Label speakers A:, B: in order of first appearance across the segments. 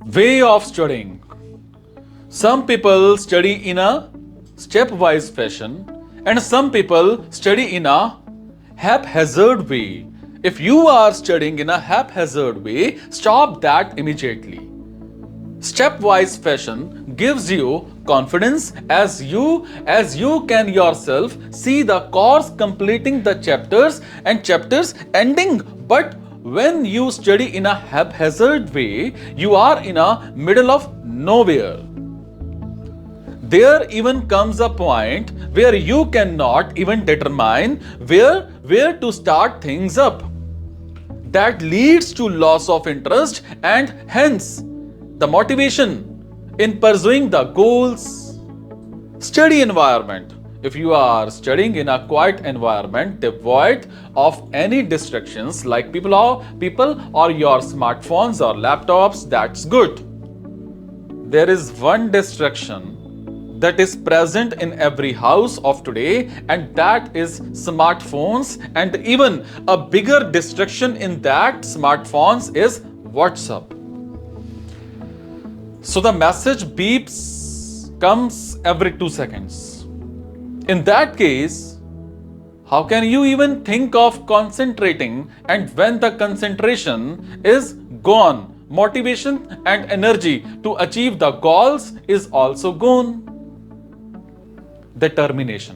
A: Way of studying. Some people study in a stepwise fashion, and some people study in a haphazard way. If you are studying in a haphazard way, stop that immediately. Stepwise fashion gives you confidence as you can yourself see the course completing the chapters and chapters ending. But when you study in a haphazard way, you are in a middle of nowhere. There even comes a point where you cannot even determine where to start things up. That leads to loss of interest and hence the motivation in pursuing the goals. Study environment. If you are studying in a quiet environment devoid of any distractions like people or your smartphones or laptops, that's good. There is one distraction that is present in every house of today, and that is smartphones, and even a bigger distraction in that smartphones is WhatsApp. So the message beeps comes every 2 seconds. In that case, how can you even think of concentrating? And when the concentration is gone, motivation and energy to achieve the goals is also gone. Determination.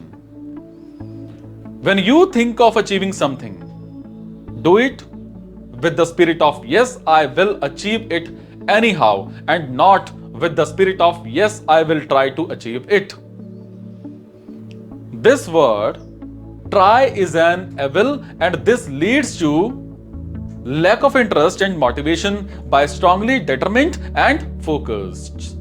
A: When you think of achieving something, do it with the spirit of yes, I will achieve it anyhow, and not with the spirit of yes, I will try to achieve it. This word try is an evil, and this leads to lack of interest and motivation by strongly determined and focused.